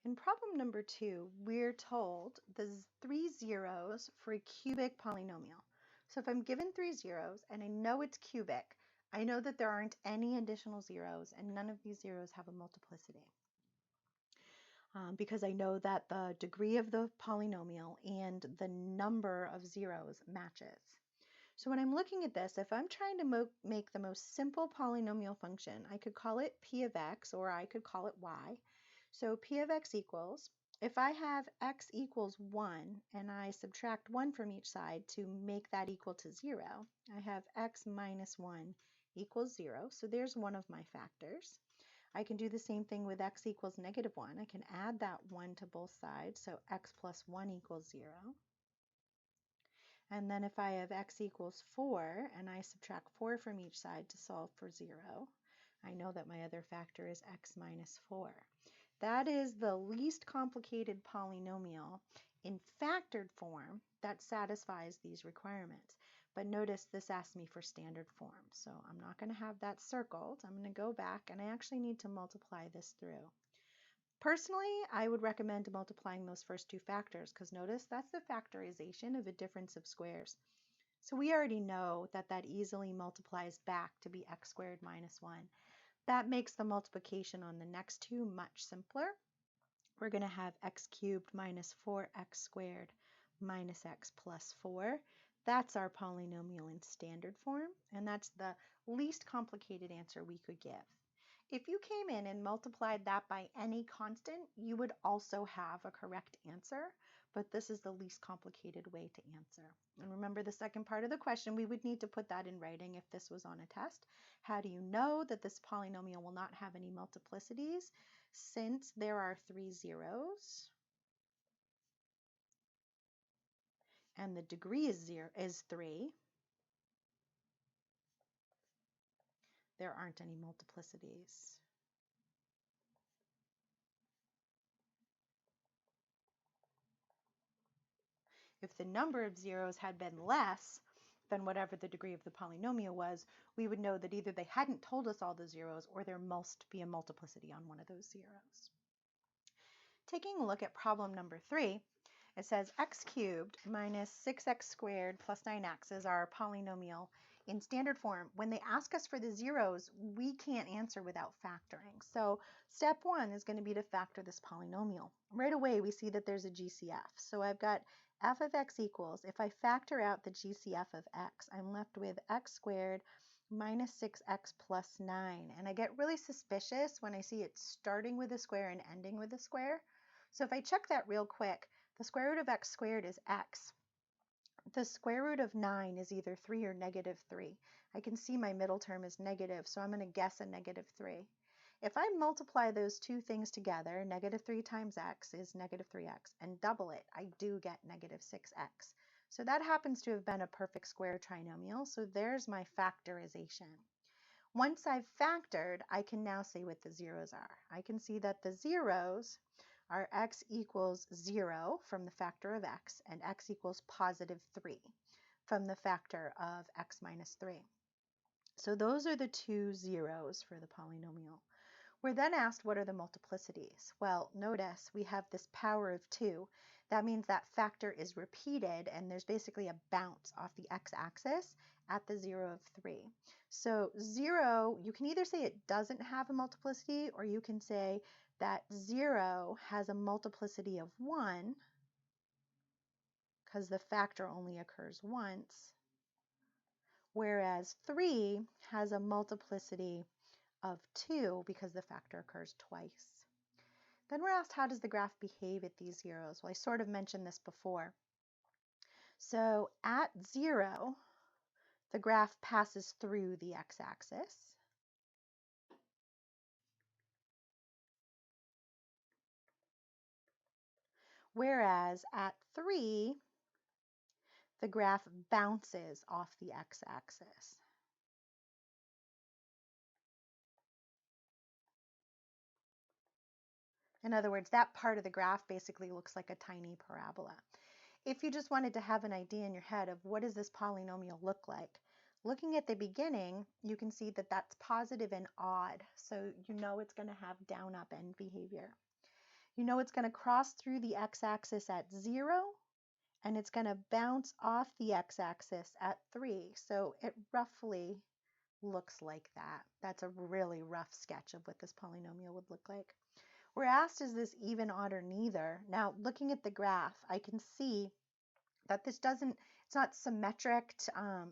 In problem number 2, we're told the 3 zeros for a cubic polynomial. So if I'm given 3 zeros and I know it's cubic, I know that there aren't any additional zeros and none of these zeros have a multiplicity. Because I know that the degree of the polynomial and the number of zeros matches. So when I'm looking at this, if I'm trying to make the most simple polynomial function, I could call it p of x or I could call it y. So p of x equals, if I have x equals 1 and I subtract 1 from each side to make that equal to 0, I have x minus 1 equals 0. So there's one of my factors. I can do the same thing with x equals negative 1. I can add that 1 to both sides, so x plus 1 equals 0. And then if I have x equals 4 and I subtract 4 from each side to solve for 0, I know that my other factor is x minus 4. That is the least complicated polynomial in factored form that satisfies these requirements. But notice this asks me for standard form, so I'm not going to have that circled. I'm going to go back and I actually need to multiply this through. Personally, I would recommend multiplying those first two factors because notice that's the factorization of a difference of squares. So we already know that that easily multiplies back to be x squared minus 1. That makes the multiplication on the next two much simpler. We're going to have x cubed minus 4x squared minus x plus 4. That's our polynomial in standard form, and that's the least complicated answer we could give. If you came in and multiplied that by any constant, you would also have a correct answer, but this is the least complicated way to answer. And remember the second part of the question, we would need to put that in writing if this was on a test. How do you know that this polynomial will not have any multiplicities? Since there are 3 zeros and the degree is 3, there aren't any multiplicities. If the number of zeros had been less than whatever the degree of the polynomial was, we would know that either they hadn't told us all the zeros or there must be a multiplicity on one of those zeros. Taking a look at problem number 3, it says x cubed minus 6x squared plus 9x is our polynomial in standard form. When they ask us for the zeros, we can't answer without factoring. So step 1 is going to be to factor this polynomial. Right away, we see that there's a GCF. So I've got f of x equals, if I factor out the GCF of x, I'm left with x squared minus 6x plus 9. And I get really suspicious when I see it starting with a square and ending with a square. So if I check that real quick, the square root of x squared is x. The square root of 9 is either 3 or negative 3. I can see my middle term is negative, so I'm going to guess a negative 3. If I multiply those two things together, negative 3 times x is negative 3x, and double it, I do get negative 6x. So that happens to have been a perfect square trinomial, so there's my factorization. Once I've factored, I can now say what the zeros are. I can see that the zeros are x equals 0 from the factor of x and x equals positive 3 from the factor of x minus 3. So those are the two zeros for the polynomial. We're then asked what are the multiplicities. Well, notice we have this power of 2. That means that factor is repeated and there's basically a bounce off the x-axis at the 0 of 3. So 0, you can either say it doesn't have a multiplicity or you can say that 0 has a multiplicity of 1 because the factor only occurs once, whereas 3 has a multiplicity of 2 because the factor occurs twice. Then we're asked, how does the graph behave at these zeros? Well, I sort of mentioned this before. So at 0, the graph passes through the x-axis. Whereas at 3, the graph bounces off the x-axis. In other words, that part of the graph basically looks like a tiny parabola. If you just wanted to have an idea in your head of what does this polynomial look like, looking at the beginning, you can see that that's positive and odd, so you know it's going to have down-up end behavior. You know it's going to cross through the x-axis at 0, and it's going to bounce off the x-axis at 3. So it roughly looks like that. That's a really rough sketch of what this polynomial would look like. We're asked, is this even, odd, or neither? Now, looking at the graph, I can see that this doesn't, it's not symmetric.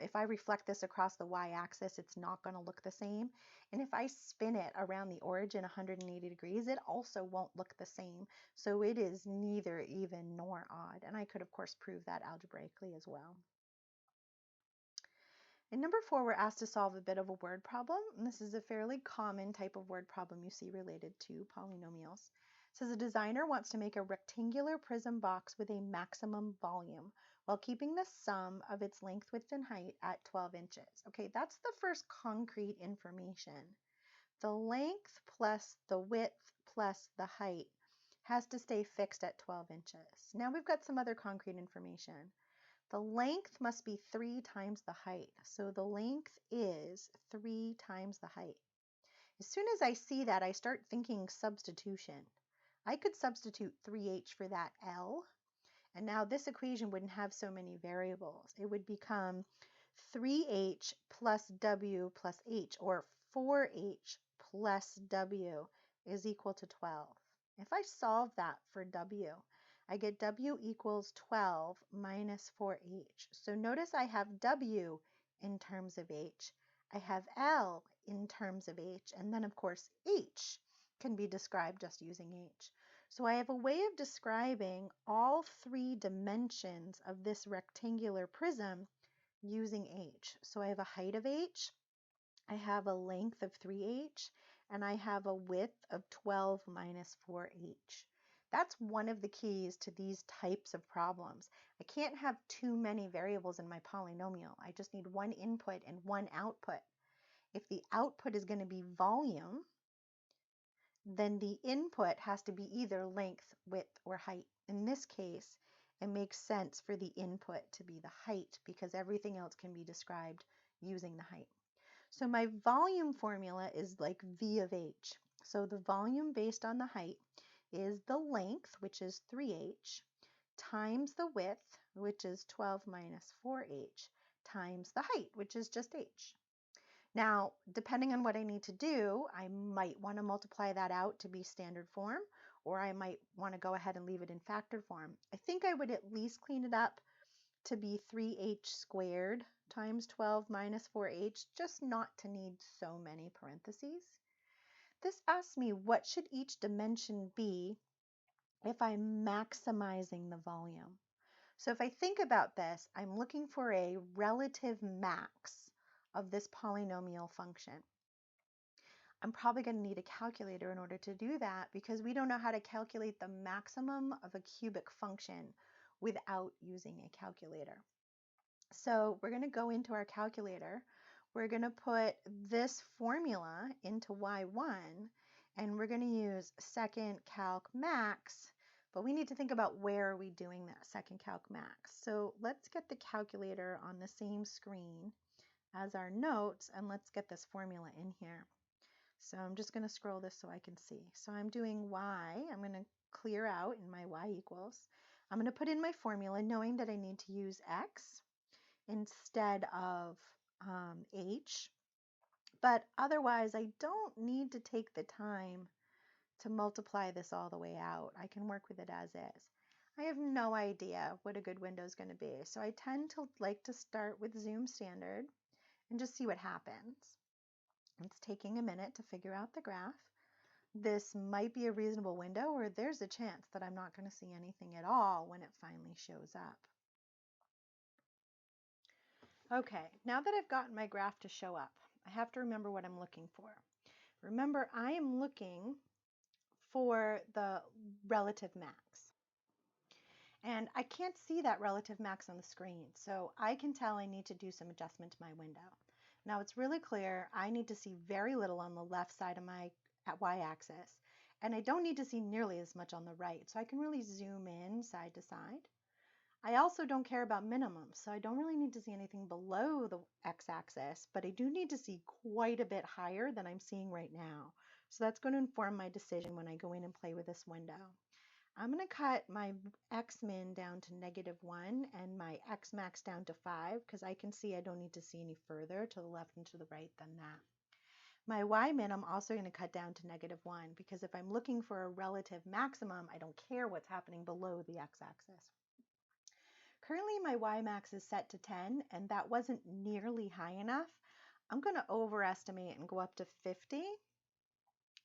If I reflect this across the y-axis, it's not going to look the same. And if I spin it around the origin 180 degrees, it also won't look the same. So it is neither even nor odd. And I could, of course, prove that algebraically as well. In number 4, we're asked to solve a bit of a word problem, and this is a fairly common type of word problem you see related to polynomials. It says a designer wants to make a rectangular prism box with a maximum volume while keeping the sum of its length, width, and height at 12 inches. Okay, that's the first concrete information. The length plus the width plus the height has to stay fixed at 12 inches. Now we've got some other concrete information. The length must be 3 times the height. So the length is 3 times the height. As soon as I see that, I start thinking substitution. I could substitute 3h for that L, and now this equation wouldn't have so many variables. It would become 3h plus w plus h, or 4h plus w is equal to 12. If I solve that for w, I get w equals 12 minus 4h. So notice I have w in terms of h, I have L in terms of h, and then of course h can be described just using h. So I have a way of describing all 3 dimensions of this rectangular prism using h. So I have a height of h, I have a length of 3h, and I have a width of 12 minus 4h. That's one of the keys to these types of problems. I can't have too many variables in my polynomial. I just need one input and one output. If the output is going to be volume, then the input has to be either length, width, or height. In this case, it makes sense for the input to be the height because everything else can be described using the height. So my volume formula is like V of h. So the volume based on the height is the length, which is 3h, times the width, which is 12 minus 4h, times the height, which is just h. Now, depending on what I need to do, I might want to multiply that out to be standard form, or I might want to go ahead and leave it in factored form. I think I would at least clean it up to be 3h squared times 12 minus 4h, just not to need so many parentheses. This asks me what should each dimension be if I'm maximizing the volume. So if I think about this, I'm looking for a relative max of this polynomial function. I'm probably going to need a calculator in order to do that because we don't know how to calculate the maximum of a cubic function without using a calculator. So we're going to go into our calculator. We're going to put this formula into y1, and we're going to use second calc max, but we need to think about where are we doing that second calc max. So let's get the calculator on the same screen as our notes, and let's get this formula in here. So I'm just going to scroll this so I can see. So I'm doing y. I'm going to clear out in my y equals. I'm going to put in my formula knowing that I need to use x instead of h, but otherwise I don't need to take the time to multiply this all the way out. I can work with it as is. I have no idea what a good window is going to be, so I tend to like to start with Zoom Standard and just see what happens. It's taking a minute to figure out the graph. This might be a reasonable window, or there's a chance that I'm not going to see anything at all when it finally shows up. Okay, now that I've gotten my graph to show up, I have to remember what I'm looking for. Remember, I am looking for the relative max. And I can't see that relative max on the screen, so I can tell I need to do some adjustment to my window. Now it's really clear I need to see very little on the left side of my y-axis, and I don't need to see nearly as much on the right, so I can really zoom in side to side. I also don't care about minimums, so I don't really need to see anything below the x-axis, but I do need to see quite a bit higher than I'm seeing right now. So that's going to inform my decision when I go in and play with this window. I'm going to cut my x min down to -1 and my x max down to 5 because I can see I don't need to see any further to the left and to the right than that. My y min I'm also going to cut down to -1 because if I'm looking for a relative maximum, I don't care what's happening below the x-axis. Currently my y max is set to 10 and that wasn't nearly high enough. I'm going to overestimate and go up to 50,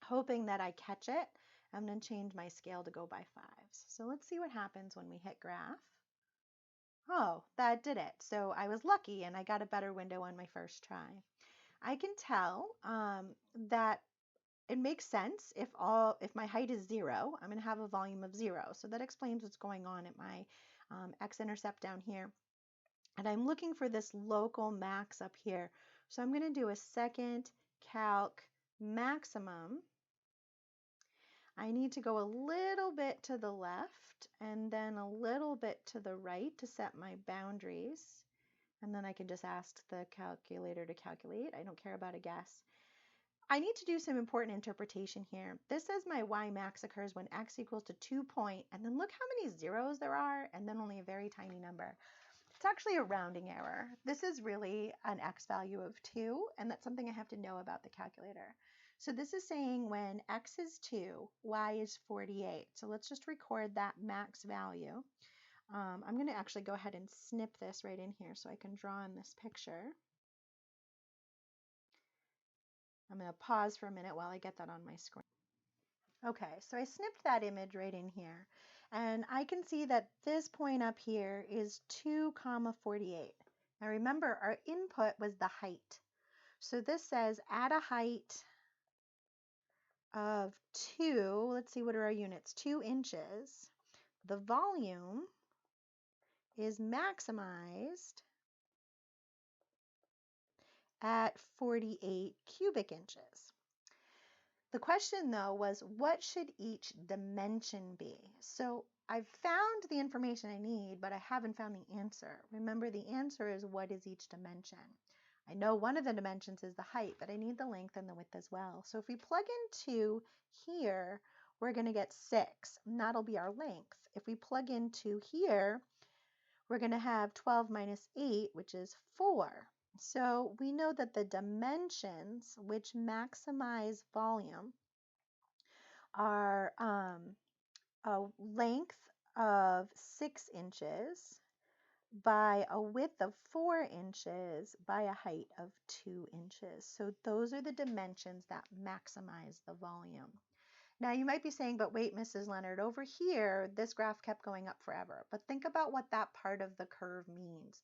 hoping that I catch it. I'm going to change my scale to go by 5s. So let's see what happens when we hit graph. Oh, that did it. So I was lucky and I got a better window on my first try. I can tell that it makes sense if my height is 0, I'm going to have a volume of 0. So that explains what's going on at my x-intercept down here. And I'm looking for this local max up here. So I'm going to do a second calc maximum. I need to go a little bit to the left and then a little bit to the right to set my boundaries. And then I can just ask the calculator to calculate. I don't care about a guess. I need to do some important interpretation here. This says my y max occurs when x equals to 2 point, and then look how many zeros there are, and then only a very tiny number. It's actually a rounding error. This is really an x value of 2, and that's something I have to know about the calculator. So this is saying when x is 2, y is 48. So let's just record that max value. I'm going to actually go ahead and snip this right in here so I can draw in this picture. I'm going to pause for a minute while I get that on my screen. Okay, so I snipped that image right in here, and I can see that this point up here is 2, 48. Now remember, our input was the height. So this says at a height of 2, let's see, what are our units? 2 inches. The volume is maximized at 48 cubic inches. The question though was, what should each dimension be? So I've found the information I need, but I haven't found the answer. Remember, the answer is what is each dimension? I know one of the dimensions is the height, but I need the length and the width as well. So if we plug into here, we're going to get 6, and that'll be our length. If we plug into here, we're going to have 12 minus 8, which is 4. So we know that the dimensions which maximize volume are a length of 6 inches by a width of 4 inches by a height of 2 inches. So those are the dimensions that maximize the volume. Now you might be saying, but wait, Mrs. Leonard, over here, this graph kept going up forever. But think about what that part of the curve means.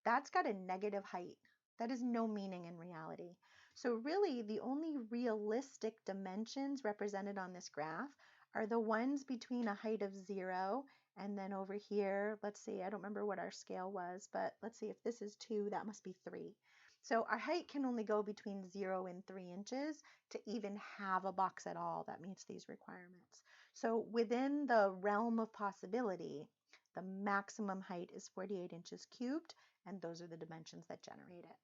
That's got a negative height. That is no meaning in reality. So really, the only realistic dimensions represented on this graph are the ones between a height of 0 and then over here, let's see, I don't remember what our scale was, but let's see, if this is 2, that must be 3. So our height can only go between 0 and 3 inches to even have a box at all that meets these requirements. So within the realm of possibility, the maximum height is 48 inches cubed, and those are the dimensions that generate it.